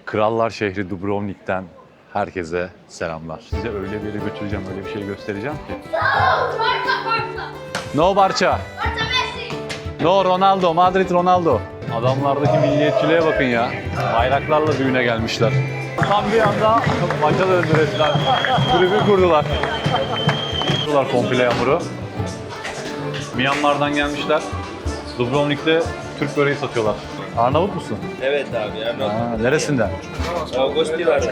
Krallar şehri Dubrovnik'ten herkese selamlar. Size öyle bir yere götüreceğim, öyle bir şey göstereceğim ki. No Barça. No Ronaldo, Madrid Ronaldo. Adamlardaki milliyetçiliğe bakın ya. Bayraklarla düğüne gelmişler. Tam bir anda maça döndü resmen. Tribün kurdular. Kurdular komple yağmuru. Myanmar'dan gelmişler. Dubrovnik'te Türk böreği satıyorlar. Arnavut musun? Evet abi. Arnavut. Neresinden? Ağustos var.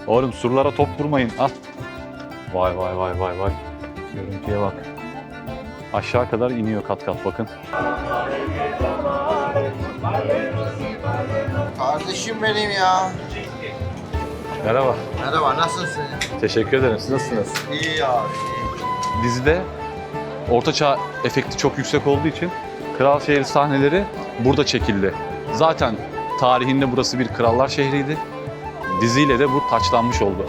Oğlum surlara top vurmayın. Al. Vay vay vay vay vay. Görüntüye bak. Aşağı kadar iniyor kat kat bakın. Kardeşim benim ya. Merhaba. Merhaba, nasılsın? Teşekkür ederim. Siz nasılsınız? İyi abi. Dizide ortaçağ efekti çok yüksek olduğu için Kral Şehri sahneleri burada çekildi. Zaten tarihinde burası bir krallar şehriydi. Diziyle de bu taçlanmış oldu.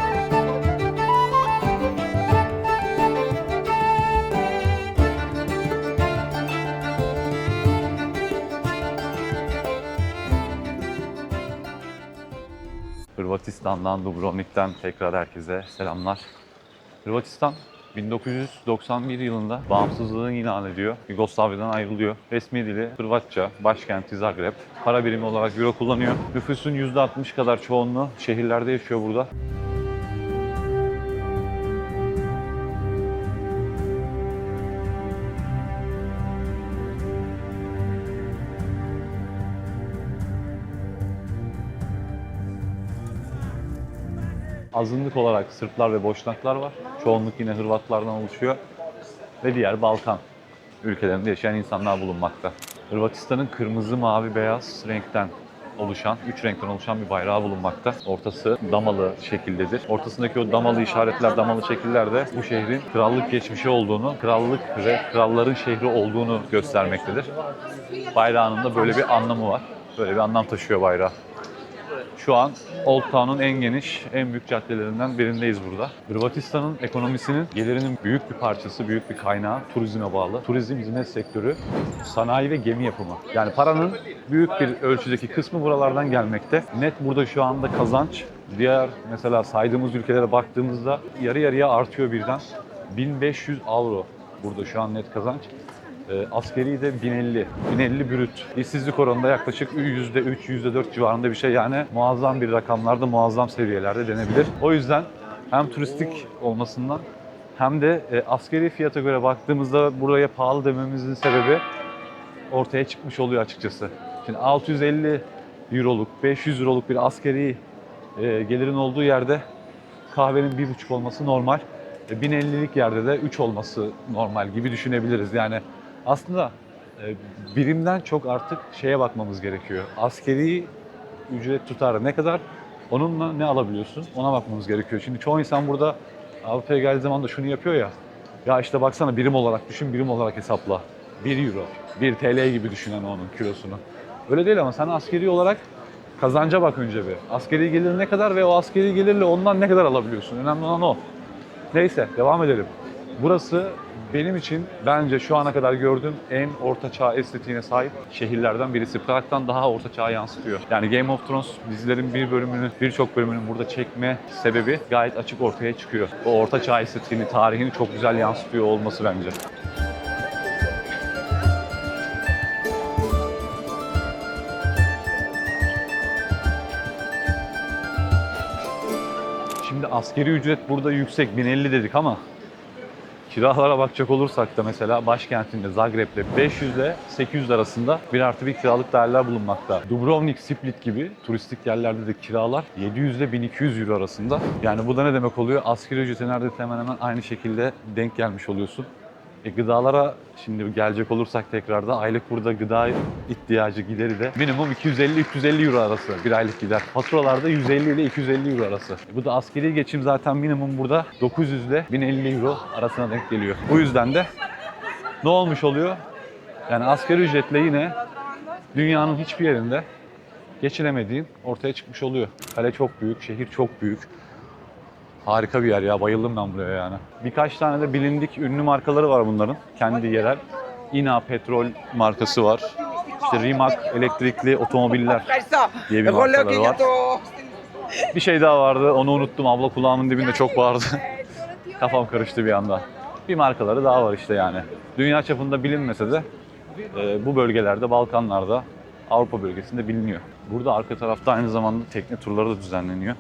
Hırvatistan'dan, Dubrovnik'ten tekrar herkese selamlar. Hırvatistan 1991 yılında bağımsızlığını ilan ediyor. Yugoslavya'dan ayrılıyor. Resmi dili Hırvatça, başkenti Zagreb. Para birimi olarak euro kullanıyor. Nüfusun %60 kadar çoğunluğu şehirlerde yaşıyor burada. Azınlık olarak Sırplar ve Boşnaklar var. Çoğunluk yine Hırvatlardan oluşuyor. Ve diğer Balkan ülkelerinde yaşayan insanlar bulunmakta. Hırvatistan'ın kırmızı, mavi, beyaz renkten oluşan, 3 renkten oluşan bir bayrağı bulunmakta. Ortası damalı şekildedir. Ortasındaki o damalı işaretler, damalı şekiller de bu şehrin krallık geçmişi olduğunu, krallık ve kralların şehri olduğunu göstermektedir. Bayrağının da böyle bir anlamı var. Böyle bir anlam taşıyor bayrağı. Şu an Old Town'un en geniş, en büyük caddelerinden birindeyiz burada. Hırvatistan'ın ekonomisinin gelirinin büyük bir parçası, büyük bir kaynağı turizme bağlı. Turizm, hizmet sektörü, sanayi ve gemi yapımı. Yani paranın büyük bir ölçüdeki kısmı buralardan gelmekte. Net burada şu anda kazanç, diğer mesela saydığımız ülkelere baktığımızda yarı yarıya artıyor birden. 1500 avro burada şu an net kazanç. Askeri de 1050. 1050 brüt. İşsizlik oranında yaklaşık %3, %4 civarında bir şey. Yani muazzam bir rakamlarda, muazzam seviyelerde denebilir. O yüzden hem turistik olmasından hem de askeri fiyata göre baktığımızda buraya pahalı dememizin sebebi ortaya çıkmış oluyor açıkçası. Şimdi 650 euroluk, 500 euroluk bir askeri gelirin olduğu yerde kahvenin 1,5 olması normal. 1050'lik yerde de 3 olması normal gibi düşünebiliriz. Yani aslında birimden çok artık şeye bakmamız gerekiyor. Askeri ücret tutarı ne kadar, onunla ne alabiliyorsun ona bakmamız gerekiyor. Şimdi çoğu insan burada Avrupa'ya geldiği zaman da şunu yapıyor ya. Ya işte baksana birim olarak düşün, birim olarak hesapla. 1 euro, 1 TL gibi düşünen onun kilosunu. Öyle değil ama sen askeri olarak kazanca bak önce bir. Askeri gelir ne kadar ve o askeri gelirle ondan ne kadar alabiliyorsun? Önemli olan o. Neyse devam edelim. Burası benim için bence şu ana kadar gördüğüm en ortaçağ estetiğine sahip şehirlerden birisi. Prag'dan daha ortaçağa yansıtıyor. Yani Game of Thrones dizilerin birçok bölümünün burada çekme sebebi gayet açık ortaya çıkıyor. O ortaçağ estetiğini, tarihini çok güzel yansıtıyor olması bence. Şimdi askeri ücret burada yüksek, 1050 dedik ama kiralara bakacak olursak da mesela başkentinde Zagreb'de 500 ile 800 arasında 1+1 kiralık daireler bulunmakta. Dubrovnik, Split gibi turistik yerlerde de kiralar 700 ile 1200 euro arasında. Yani bu da ne demek oluyor? Asgari ücrete neredeyse hemen hemen aynı şekilde denk gelmiş oluyorsun. Gıdalara şimdi gelecek olursak tekrarda aylık burada gıda ihtiyacı gideri de minimum 250-350 euro arası bir aylık gider. Faturalarda 150 ile 250 euro arası. Bu da askeri geçim zaten minimum burada 900 ile 1050 euro arasına denk geliyor. Bu yüzden de ne olmuş oluyor? Yani asgari ücretle yine dünyanın hiçbir yerinde geçinemediğin ortaya çıkmış oluyor. Kale çok büyük, şehir çok büyük. Harika bir yer ya. Bayıldım ben buraya yani. Birkaç tane de bilindik ünlü markaları var bunların. Kendi yerel. INA petrol markası var. İşte Rimac elektrikli otomobiller diye bir markaları var. Bir şey daha vardı, onu unuttum. Abla kulağımın dibinde çok bağırdı. Kafam karıştı bir anda. Bir markaları daha var işte yani. Dünya çapında bilinmese de bu bölgelerde, Balkanlarda, Avrupa bölgesinde biliniyor. Burada arka tarafta aynı zamanda tekne turları da düzenleniyor.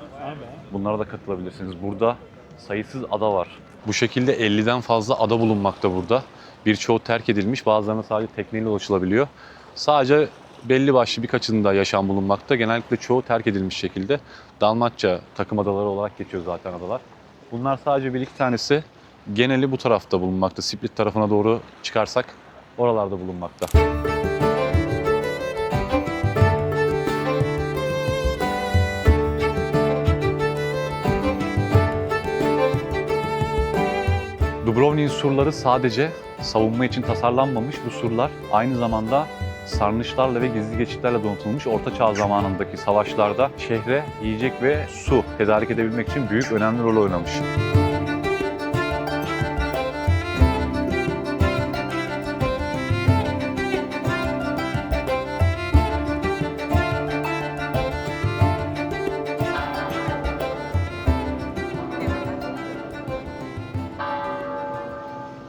Bunlara da katılabilirsiniz. Burada sayısız ada var. Bu şekilde 50'den fazla ada bulunmakta burada. Birçoğu terk edilmiş, bazılarına sadece tekneyle ulaşılabiliyor. Sadece belli başlı birkaçında yaşam bulunmakta. Genellikle çoğu terk edilmiş şekilde. Dalmatça takım adaları olarak geçiyor zaten adalar. Bunlar sadece bir iki tanesi. Geneli bu tarafta bulunmakta. Split tarafına doğru çıkarsak oralarda bulunmakta. Dubrovnik'in surları sadece savunma için tasarlanmamış. Bu surlar aynı zamanda sarnıçlarla ve gizli geçitlerle donatılmış. Orta Çağ zamanındaki savaşlarda şehre yiyecek ve su tedarik edebilmek için büyük önemli rol oynamış.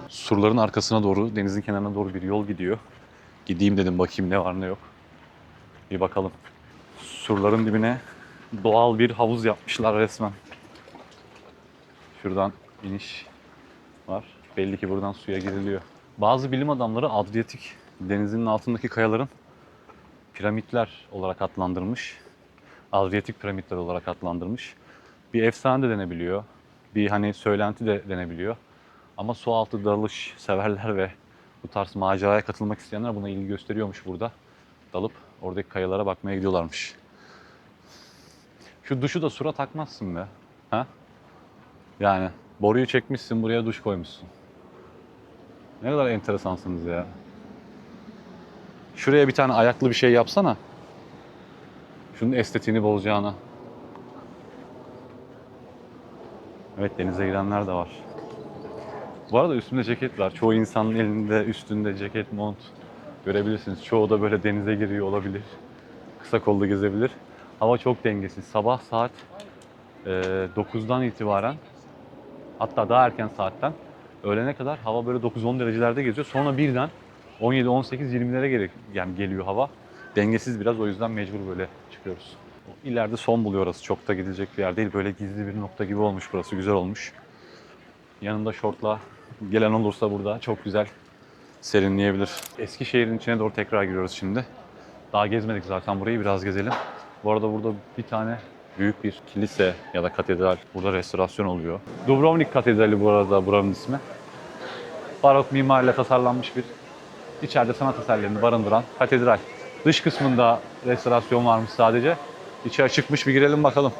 Surların arkasına doğru, denizin kenarına doğru bir yol gidiyor. Gideyim dedim, bakayım ne var ne yok. Bir bakalım. Surların dibine doğal bir havuz yapmışlar resmen. Şuradan iniş var. Belli ki buradan suya giriliyor. Bazı bilim adamları Adriyatik denizinin altındaki kayaların piramitler olarak adlandırmış. Adriyatik piramitler olarak adlandırmış. Bir efsane de denebiliyor. Bir hani söylenti de denebiliyor. Ama su altı dalış severler ve bu tarz maceraya katılmak isteyenler buna ilgi gösteriyormuş burada. Dalıp oradaki kayalara bakmaya gidiyorlarmış. Şu duşu da sura takmazsın be. Ha? Yani boruyu çekmişsin, buraya duş koymuşsun. Ne kadar enteresansınız ya. Şuraya bir tane ayaklı bir şey yapsana. Şunun estetiğini bozacağına. Evet, denize girenler de var. Bu arada üstümde ceket var. Çoğu insanın elinde, üstünde ceket, mont görebilirsiniz. Çoğu da böyle denize giriyor olabilir. Kısa kollu gezebilir. Hava çok dengesiz. Sabah saat 9'dan itibaren, hatta daha erken saatten öğlene kadar hava böyle 9-10 derecelerde geziyor. Sonra birden 17, 18, 20'lere geliyor hava. Dengesiz biraz, o yüzden mecbur böyle çıkıyoruz. İleride son buluyor orası. Çok da gidilecek bir yer değil. Böyle gizli bir nokta gibi olmuş burası. Güzel olmuş. Yanında şortla gelen olursa burada çok güzel serinleyebilir. Eskişehir'in içine doğru tekrar giriyoruz şimdi. Daha gezmedik zaten burayı, biraz gezelim. Bu arada burada bir tane büyük bir kilise ya da katedral. Burada restorasyon oluyor. Dubrovnik Katedrali bu arada buranın ismi. Barok mimariyle tasarlanmış bir, içeride sanat eserlerini barındıran katedral. Dış kısmında restorasyon varmış sadece. İçi açıkmış, bir girelim bakalım.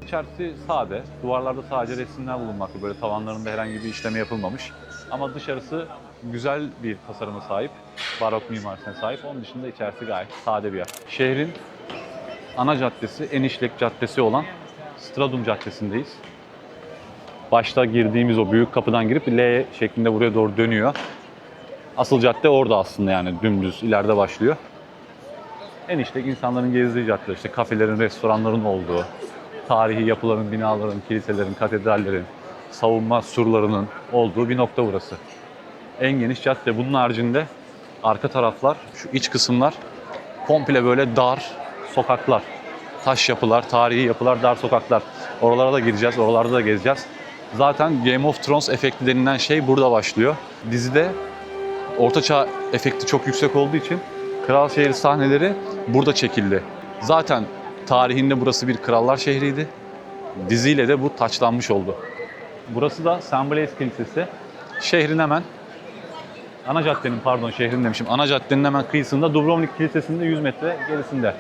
İçerisi sade. Duvarlarda sadece resimler bulunmakta. Böyle tavanlarında herhangi bir işleme yapılmamış. Ama dışarısı güzel bir tasarıma sahip. Barok mimarisine sahip. Onun dışında içerisi gayet sade bir yer. Şehrin ana caddesi, en işlek caddesi olan Stradum Caddesi'ndeyiz. Başta girdiğimiz o büyük kapıdan girip L şeklinde buraya doğru dönüyor. Asıl cadde orada aslında, yani dümdüz ileride başlıyor. En işlek insanların gezdiği cadde, işte kafelerin, restoranların olduğu, tarihi yapıların, binaların, kiliselerin, katedrallerin, savunma surlarının olduğu bir nokta burası. En geniş cadde. Bunun haricinde arka taraflar, şu iç kısımlar komple böyle dar sokaklar. Taş yapılar, tarihi yapılar, dar sokaklar. Oralara da gireceğiz, oralarda da gezeceğiz. Zaten Game of Thrones efekti denilen şey burada başlıyor. Dizide Ortaçağ efekti çok yüksek olduğu için Kral Şehri sahneleri burada çekildi. Zaten tarihinde burası bir krallar şehriydi. Diziyle de bu taçlanmış oldu. Burası da St. Blaise Kilisesi. Şehrin hemen, ana caddenin hemen kıyısında, Dubrovnik Kilisesi'nin de 100 metre gerisinde.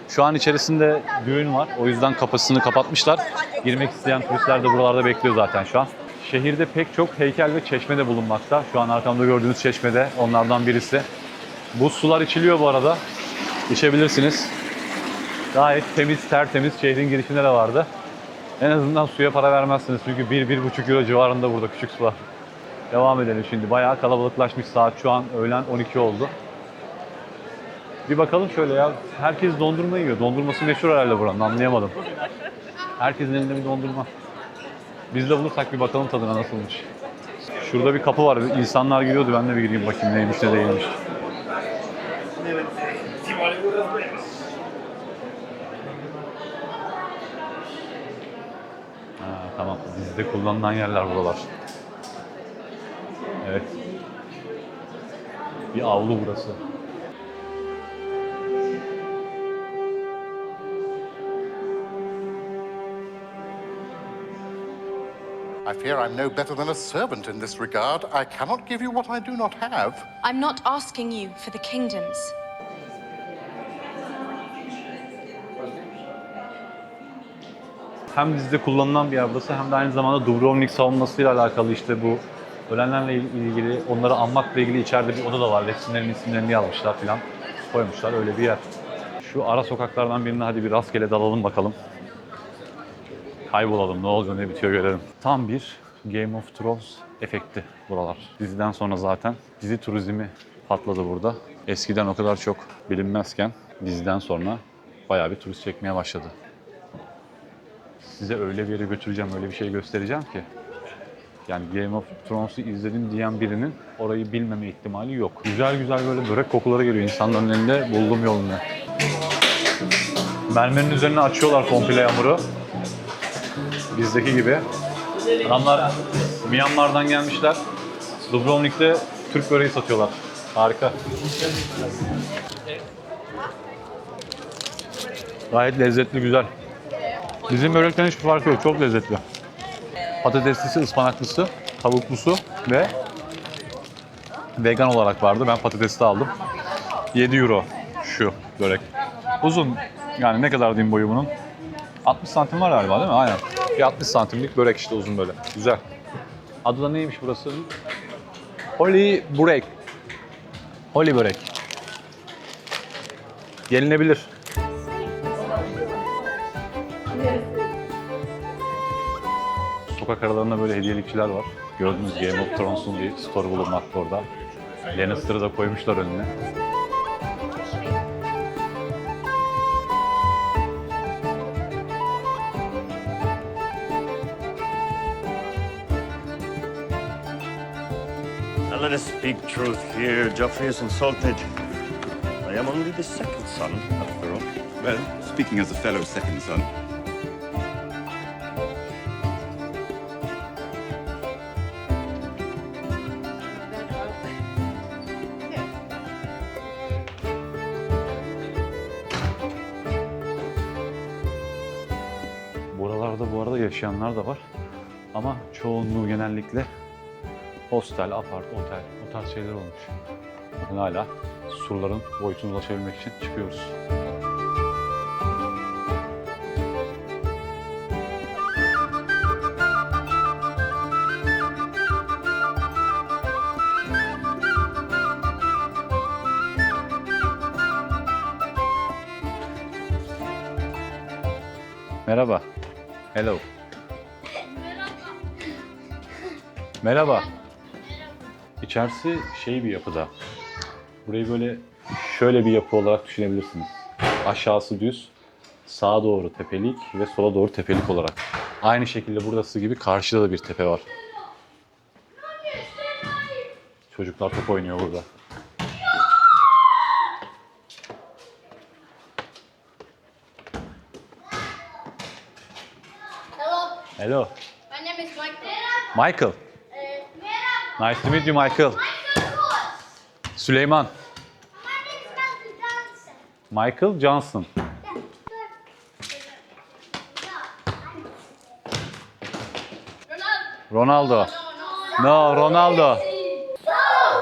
Şu an içerisinde düğün var. O yüzden kapısını kapatmışlar. Girmek isteyen turistler de buralarda bekliyor zaten şu an. Şehirde pek çok heykel ve çeşme de bulunmakta. Şu an arkamda gördüğünüz çeşme de onlardan birisi. Buz sular içiliyor bu arada. İçebilirsiniz. Gayet temiz, tertemiz. Şehrin girişinde de vardı. En azından suya para vermezsiniz çünkü 1-1,5 euro civarında burada küçük sular. Devam edelim şimdi. Bayağı kalabalıklaşmış. Saat şu an öğlen 12 oldu. Bir bakalım şöyle ya. Herkes dondurma yiyor. Dondurması meşhur herhalde buranın. Anlayamadım. Herkesin elinde bir dondurma. Biz de bulursak bir bakalım tadına nasılmış. Şurada bir kapı var. İnsanlar giriyordu. Ben de bir gireyim bakayım neymiş ne değilmiş. Ha, tamam. Dizide kullanılan yerler buralar. Evet. Bir avlu burası. I fear I'm no better than a servant in this regard. I cannot give you what I do not have. I'm not asking you for the kingdoms. Hem dizide kullanılan bir yer burası hem de aynı zamanda Dubrovnik savunmasıyla alakalı işte bu ölenlerle ilgili, onları anmakla ilgili içeride bir oda da var. Resimlerin isimlerini yazmışlar falan koymuşlar öyle bir yer. Şu ara sokaklardan birine hadi bir rastgele dalalım bakalım. Kaybolalım ne oluyor ne bitiyor görelim. Tam bir Game of Thrones efekti buralar. Diziden sonra zaten dizi turizmi patladı burada. Eskiden o kadar çok bilinmezken diziden sonra bayağı bir turist çekmeye başladı. Size öyle bir yere götüreceğim, öyle bir şey göstereceğim ki. Yani Game of Thrones'u izledim diyen birinin orayı bilmeme ihtimali yok. Güzel güzel böyle börek kokuları geliyor insanların elinde. Buldum yolunu. Mermerin üzerine açıyorlar komple hamuru. Bizdeki gibi. Adamlar Myanmar'dan gelmişler. Dubrovnik'te Türk böreği satıyorlar. Harika. Gayet lezzetli, güzel. Bizim börekten hiçbir farkı yok. Çok lezzetli. Patateslisi, ıspanaklısı, tavuklusu ve vegan olarak vardı. Ben patatesli aldım. 7 euro şu börek. Uzun. Yani ne kadar diyeyim boyu bunun? 60 santim var galiba değil mi? Aynen. Bir 60 santimlik börek işte uzun böyle. Güzel. Adı da neymiş burası? Holy börek. Holy börek. Yenilebilir. Sokak aralarında böyle hediyelikçiler var. Gördüğünüz Game of Thrones'un bir store bulunmakta orada. Lannister'ı da koymuşlar önüne. Now let us speak truth here. Joffrey is insulted. I am only the second son, after all. Well, speaking as a fellow second son, Buralarda bu arada yaşayanlar da var. Ama çoğunluğu genellikle hostel, apart, otel, o tarz şeyler olmuş. Bakın hala surların boyutuna ulaşabilmek için çıkıyoruz. Merhaba. Hello. Merhaba. İçerisi şey bir yapıda. Burayı böyle şöyle bir yapı olarak düşünebilirsiniz. Aşağısı düz, sağa doğru tepelik ve sola doğru tepelik olarak. Aynı şekilde burası gibi karşıda da bir tepe var. Çocuklar top oynuyor burada. Hello, Hello. my name is Michael. Michael. Nice to meet you, Michael. Süleyman. Michael Johnson. Ronaldo. No, Ronaldo.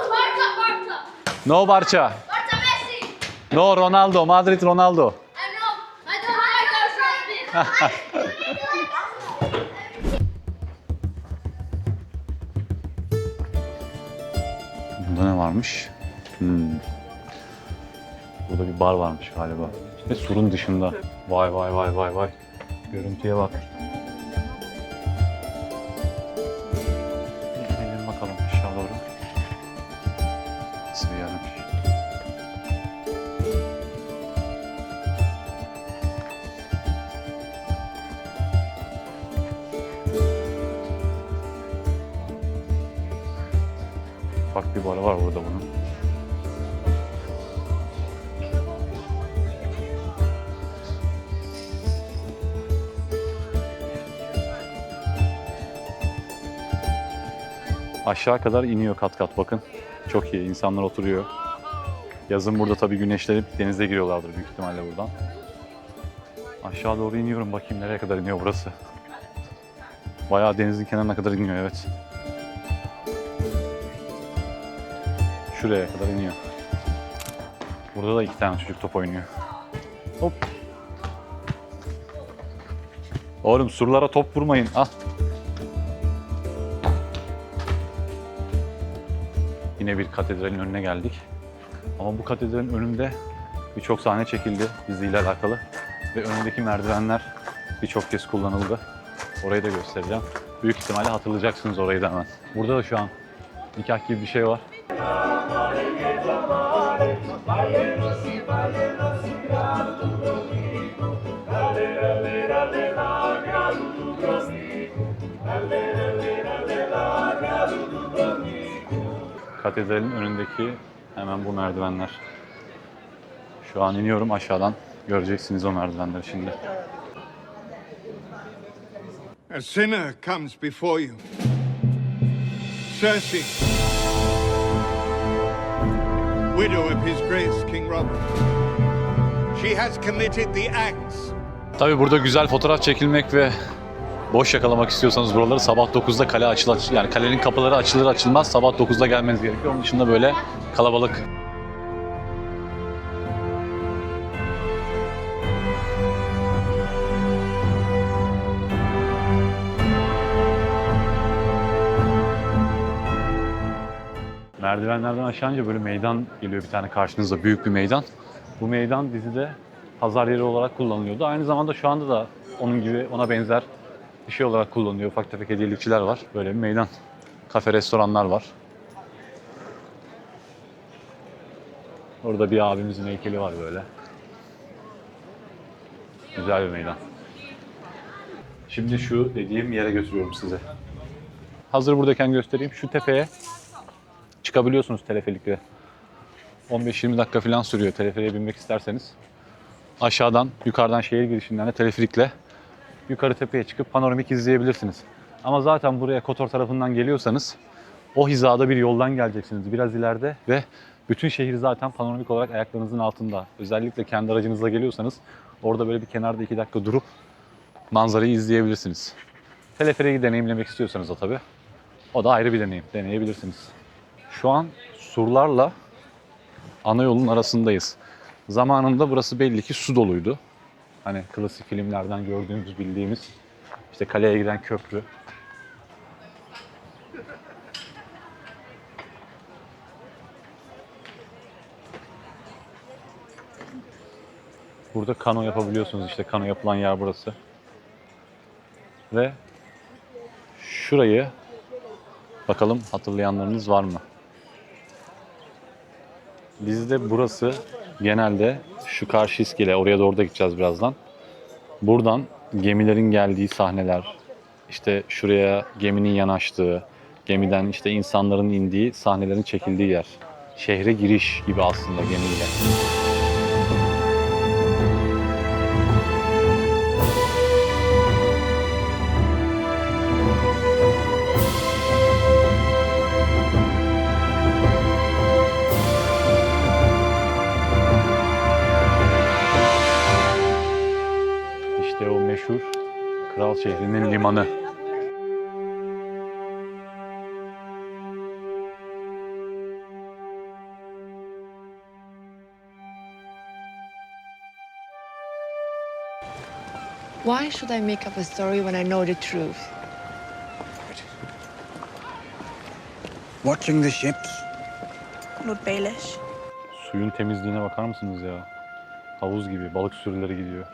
Barca. No Barça. Barca Messi. No Ronaldo. Madrid Ronaldo. I know. Michael. Bunda ne varmış? Burada bir bar varmış galiba. Ve surun dışında. Vay vay vay vay vay. Görüntüye bak. Gidelim bakalım aşağı doğru. Nasıl bir yermiş. Ufak bir barı var burada bunun. Aşağı kadar iniyor kat kat bakın. Çok iyi. İnsanlar oturuyor. Yazın burada tabii güneşlenip denize giriyorlardır büyük ihtimalle buradan. Aşağı doğru iniyorum. Bakayım nereye kadar iniyor burası. Bayağı denizin kenarına kadar iniyor, evet. Şuraya kadar iniyor. Burada da 2 tane çocuk top oynuyor. Hop. Oğlum surlara top vurmayın. Ah. Yine bir katedralin önüne geldik. Ama bu katedralin önünde birçok sahne çekildi diziyle alakalı. Ve önündeki merdivenler birçok kez kullanıldı. Orayı da göstereceğim. Büyük ihtimalle hatırlayacaksınız orayı da hemen. Burada da şu an nikah gibi bir şey var. Katedralin önündeki hemen bu merdivenler. Şu an iniyorum aşağıdan. Göreceksiniz o merdivenleri şimdi. A sinner comes before you. Cersei, widow of His Grace King Robert. She has committed the acts. Tabii burada güzel fotoğraf çekilmek ve boş yakalamak istiyorsanız buraları sabah 9'da kale açılır. Yani kalenin kapıları açılır açılmaz sabah 9'da gelmeniz gerekiyor. Onun dışında böyle kalabalık. Merdivenlerden aşağınca böyle meydan geliyor bir tane karşınızda, büyük bir meydan. Bu meydan dizide pazar yeri olarak kullanılıyordu. Aynı zamanda şu anda da onun gibi, ona benzer bir şey olarak kullanılıyor. Ufak tefek hediyelikçiler var. Böyle bir meydan. Kafe, restoranlar var. Orada bir abimizin heykeli var böyle. Güzel bir meydan. Şimdi şu dediğim yere götürüyorum size. Hazır buradayken göstereyim. Şu tepeye çıkabiliyorsunuz teleferikle. 15-20 dakika falan sürüyor teleferiğe binmek isterseniz. Aşağıdan, yukarıdan şehir girişinden de teleferikle yukarı tepeye çıkıp panoramik izleyebilirsiniz. Ama zaten buraya Kotor tarafından geliyorsanız o hizada bir yoldan geleceksiniz biraz ileride ve bütün şehir zaten panoramik olarak ayaklarınızın altında. Özellikle kendi aracınızla geliyorsanız orada böyle bir kenarda 2 dakika durup manzarayı izleyebilirsiniz. Teleferiği deneyimlemek istiyorsanız da tabii o da ayrı bir deneyim. Deneyebilirsiniz. Şu an surlarla ana yolun arasındayız. Zamanında burası belli ki su doluydu. Hani klasik filmlerden gördüğümüz, bildiğimiz işte kaleye giden köprü. Burada kano yapabiliyorsunuz. İşte kano yapılan yer burası. Ve şurayı bakalım hatırlayanlarınız var mı? Bizde burası genelde şu karşı iskele, oraya doğru da gideceğiz birazdan. Buradan gemilerin geldiği sahneler, işte şuraya geminin yanaştığı, gemiden işte insanların indiği sahnelerin çekildiği yer. Şehre giriş gibi aslında gemiyle. İşte o meşhur Kral şehrinin limanı. Why should I make up a story when I know the truth? Watching the ships. Lord Baelish. Suyun temizliğine bakar mısınız ya? Havuz gibi, balık sürüleri gidiyor.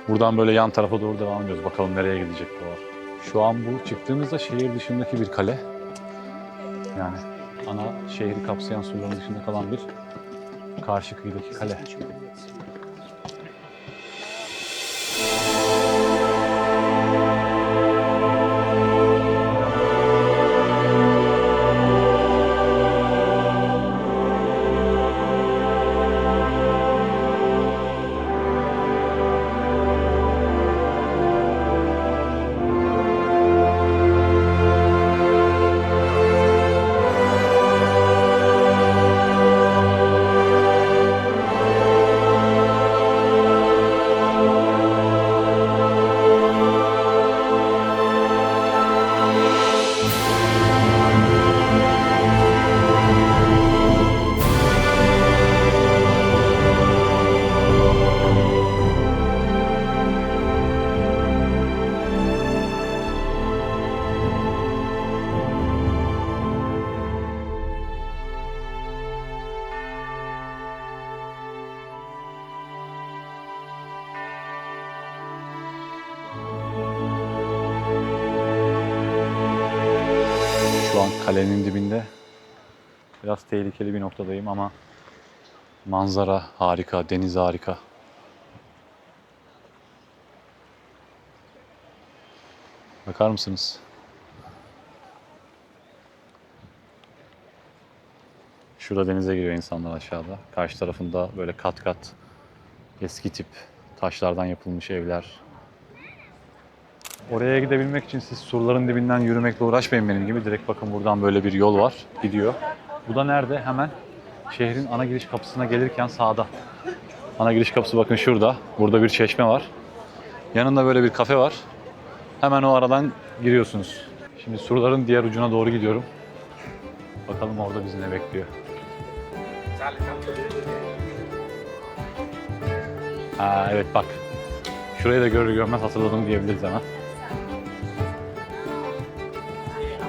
Buradan böyle yan tarafa doğru devam ediyoruz. Bakalım nereye gidecek bu var. Şu an bu çıktığımızda şehir dışındaki bir kale. Yani ana şehri kapsayan surların dışında kalan bir karşı kıyıdaki kale. Şu an kalenin dibinde. Biraz tehlikeli bir noktadayım ama manzara harika, deniz harika. Bakar mısınız? Şurada denize giriyor insanlar aşağıda. Karşı tarafında böyle kat kat eski tip taşlardan yapılmış evler. Oraya gidebilmek için siz surların dibinden yürümekle uğraşmayın benim gibi. Direkt bakın buradan böyle bir yol var, gidiyor. Bu da nerede? Hemen şehrin ana giriş kapısına gelirken sağda. Ana giriş kapısı bakın şurada. Burada bir çeşme var. Yanında böyle bir kafe var. Hemen o aradan giriyorsunuz. Şimdi surların diğer ucuna doğru gidiyorum. Bakalım orada bizi ne bekliyor. Ha, evet bak. Şurayı da görür görmez hatırladım diyebiliriz hemen.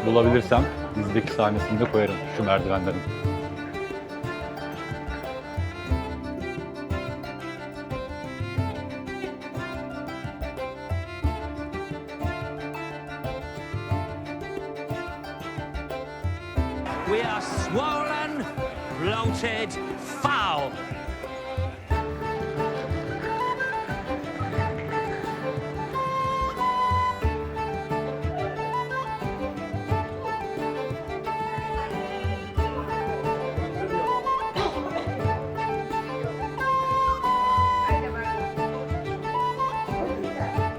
Bulabilirsem dizideki sahnesini de koyarım şu merdivenlerin. We are swollen, bloated, foul.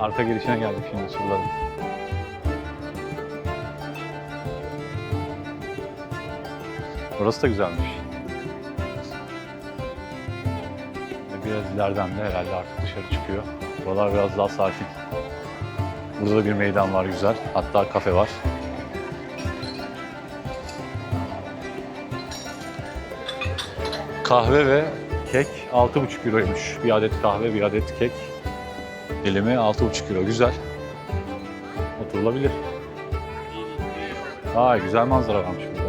Arka girişine geldik şimdi surların. Burası da güzelmiş. Ve biraz ileriden de herhalde artık dışarı çıkıyor. Buralar biraz daha sakin. Burada da bir meydan var güzel. Hatta kafe var. Kahve ve kek 6,5 euroymuş. Bir adet kahve, bir adet kek. Dilimi 6,5 euro. Güzel. Oturulabilir. Aa, güzel manzara varmış burada.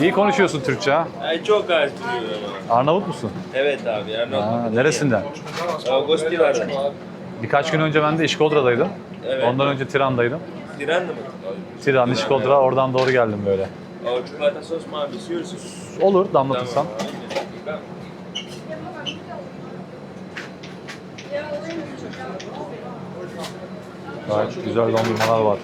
İyi konuşuyorsun Türkçe ha. Ay çok az biliyorum. Arnavut musun? Evet abi. Yani Ha, neresinden? Gostivar'dan. Birkaç gün önce ben de İşkodra'daydım. Evet. Ondan önce Tiran'daydım. Tiran'da mı? Tiran, İşkodra, oradan doğru geldim böyle. O çikolata sos mu abi? İstiyorsun. Olur, damlatırsam. Tamam. Gayet güzel dondurmalar var.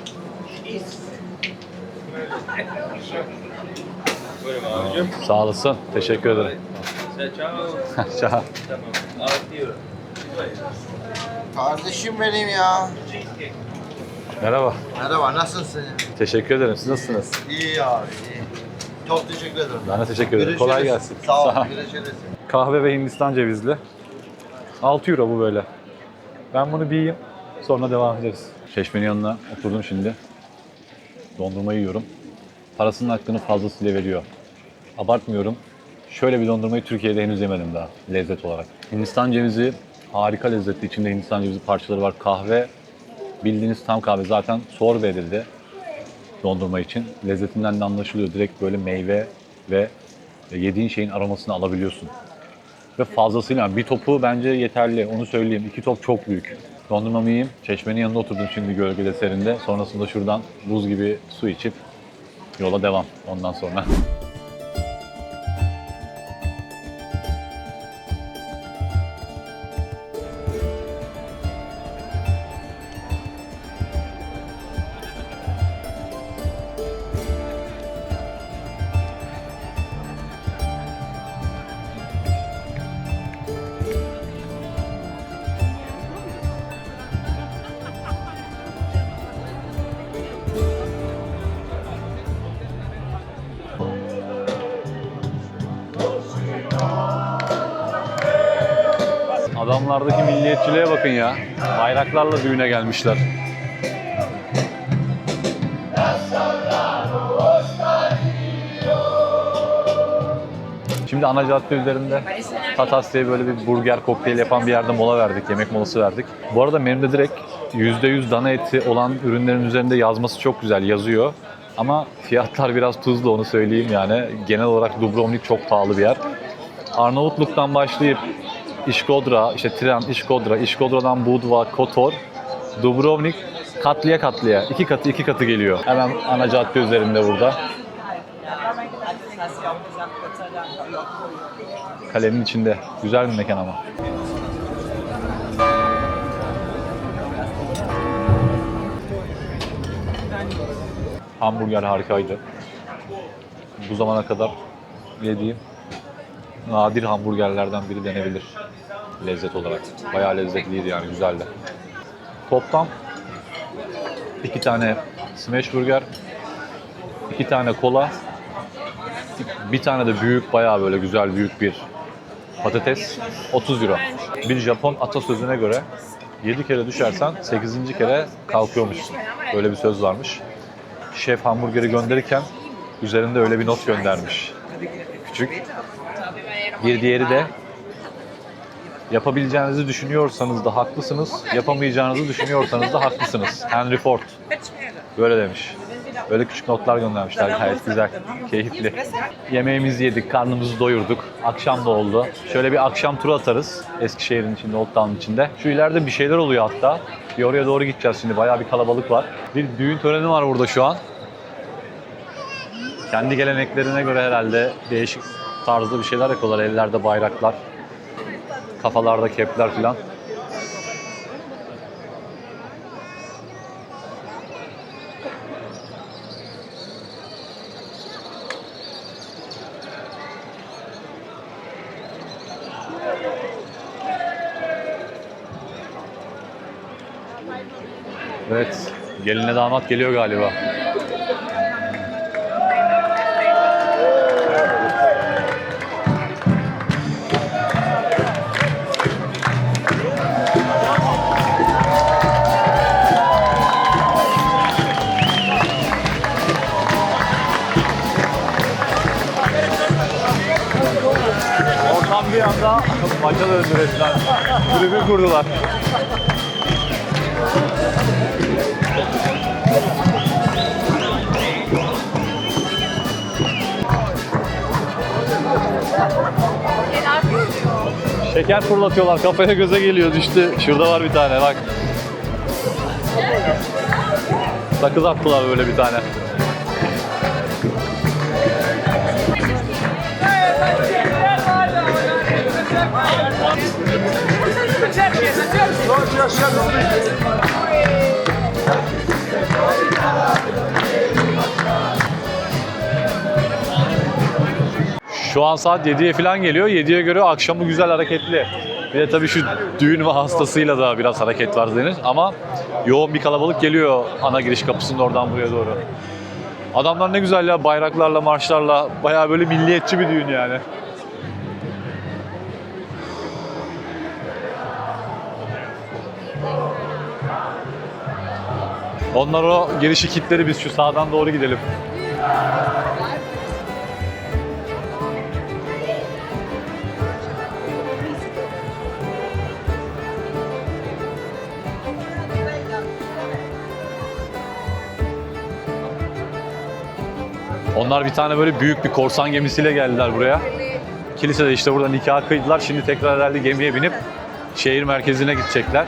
Buyurun abicim. Sağ olasın, teşekkür ederim. Ciao. Ciao. Tamam. 6 euro. Kardeşim benim ya. Merhaba, Merhaba, nasılsın? teşekkür ederim. Siz nasılsınız? İyi abi, iyi. Çok teşekkür ederim. Ben de teşekkür ederim. Kolay Görüşürüz. gelsin. Sağ ol. ol. Görüşürüz. Kahve ve Hindistan cevizli. 6 euro bu böyle. Ben bunu bir yiyeyim. Sonra devam ederiz. Çeşmenin yanına oturdum şimdi. Dondurma yiyorum. Parasının hakkını fazlasıyla veriyor. Abartmıyorum. Şöyle bir dondurmayı Türkiye'de henüz yemedim daha lezzet olarak. Hindistan cevizi harika lezzetli. İçinde Hindistan cevizi parçaları var. Kahve bildiğiniz tam kahve. Zaten sorbe edildi dondurma için. Lezzetinden de anlaşılıyor. Direkt böyle meyve ve yediğin şeyin aromasını alabiliyorsun. Ve fazlasıyla bir topu bence yeterli. Onu söyleyeyim. 2 top çok büyük. Dondurmamı yiyeyim. Çeşmenin yanında oturdum şimdi gölgede serinde. Sonrasında şuradan buz gibi su içip yola devam ondan sonra. Adamlardaki milliyetçiliğe bakın ya. Bayraklarla düğüne gelmişler. Şimdi ana cadde üzerinde Tatas diye böyle bir burger kokteyl yapan bir yerde mola verdik, yemek molası verdik. Bu arada menüde direkt %100 dana eti olan ürünlerin üzerinde yazması çok güzel yazıyor. Ama fiyatlar biraz tuzlu, onu söyleyeyim yani. Genel olarak Dubrovnik çok pahalı bir yer. Arnavutluk'tan başlayıp İşkodra, işte Tren, İşkodra, İşkodra'dan Budva, Kotor, Dubrovnik katlıya katlıya. İki katı geliyor. Hemen ana cadde üzerinde burada. Kalenin içinde. Güzel bir mekan ama. Hamburger harikaydı. Bu zamana kadar yediğim nadir hamburgerlerden biri denebilir lezzet olarak. Bayağı lezzetliydi yani, güzeldi. Toplam 2 tane smash burger, 2 tane kola, bir tane de büyük, bayağı böyle güzel büyük bir patates, 30 euro. Bir Japon atasözüne göre 7 kere düşersen 8. kere kalkıyormuşsun. Böyle bir söz varmış. Şef hamburgeri gönderirken üzerinde öyle bir not göndermiş. Küçük. Bir diğeri de yapabileceğinizi düşünüyorsanız da haklısınız, yapamayacağınızı düşünüyorsanız da haklısınız. Henry Ford böyle demiş. Böyle küçük notlar göndermişler, gayet güzel, keyifli. Yemeğimizi yedik, karnımızı doyurduk. Akşam da oldu. Şöyle bir akşam turu atarız Eskişehir'in içinde, Old Town'un içinde. Şu ileride bir şeyler oluyor hatta. Bir oraya doğru gideceğiz şimdi, bayağı bir kalabalık var. Bir düğün töreni var burada şu an. Kendi geleneklerine göre herhalde değişik tarzda bir şeyler yapıyorlar. Ellerde bayraklar, kafalarda kepler falan. Evet, gelinle damat geliyor galiba. Ortam bir anda maça döndü resmen. Tribün kurdular. Şeker fırlatıyorlar, kafaya göze geliyor, düştü. Şurada var bir tane, bak. Sakız attılar böyle bir tane. Şu an saat 7'ye falan geliyor. 7'ye göre akşamı güzel hareketli. Bir de tabii şu düğün ve hastasıyla da biraz hareket var denir. Ama yoğun bir kalabalık geliyor ana giriş kapısının oradan buraya doğru. Adamlar ne güzel ya, bayraklarla, marşlarla, bayağı böyle milliyetçi bir düğün yani. Onlar o girişi kilitleri, biz şu sağdan doğru gidelim. Onlar bir tane böyle büyük bir korsan gemisiyle geldiler buraya. Kilisede işte burada nikah kıydılar. Şimdi tekrar herhalde gemiye binip şehir merkezine gidecekler.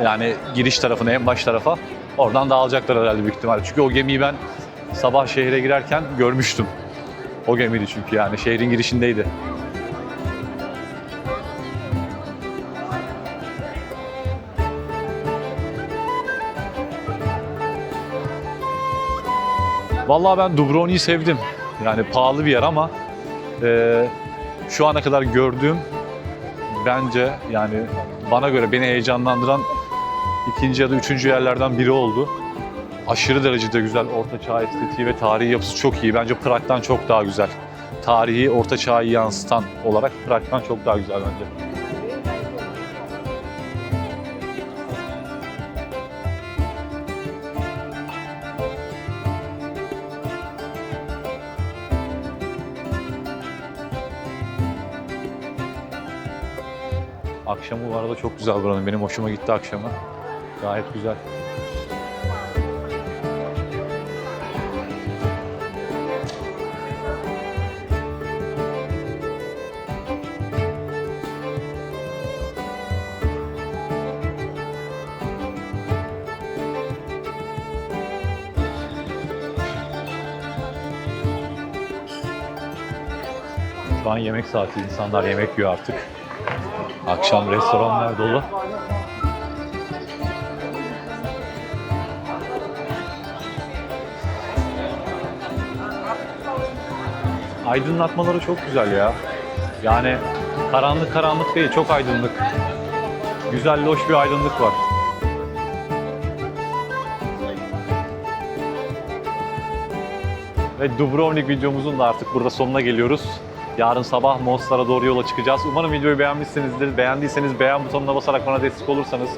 Yani giriş tarafına, en baş tarafa. Oradan dağılacaklar herhalde büyük ihtimalle. Çünkü o gemiyi ben sabah şehre girerken görmüştüm. O gemiydi çünkü, yani şehrin girişindeydi. Vallahi ben Dubrovnik'i sevdim. Yani pahalı bir yer ama şu ana kadar gördüğüm, bence yani bana göre beni heyecanlandıran ikinci ya da üçüncü yerlerden biri oldu. Aşırı derecede güzel, orta çağ estetiği ve tarihi yapısı çok iyi. Bence Prag'dan çok daha güzel. Tarihi, orta çağı yansıtan olarak Prag'dan çok daha güzel bence. Akşamı bu arada çok güzel buranın. Benim hoşuma gitti akşamı. Gayet güzel. Şu an yemek saati. İnsanlar yemek yiyor artık. Akşam restoranlar dolu. Aydınlatmaları çok güzel ya. Yani karanlık karanlık değil, çok aydınlık. Güzel, loş bir aydınlık var. Ve Dubrovnik videomuzun da artık burada sonuna geliyoruz. Yarın sabah Mostar'a doğru yola çıkacağız. Umarım videoyu beğenmişsinizdir. Beğendiyseniz beğen butonuna basarak bana destek olursanız,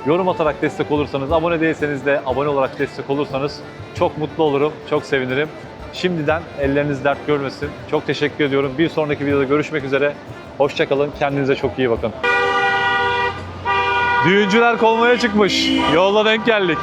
yorum atarak destek olursanız, abone değilseniz de abone olarak destek olursanız çok mutlu olurum, çok sevinirim. Şimdiden elleriniz dert görmesin. Çok teşekkür ediyorum. Bir sonraki videoda görüşmek üzere. Hoşça kalın. Kendinize çok iyi bakın. Düğüncüler konvoya çıkmış. Yolda denk geldik.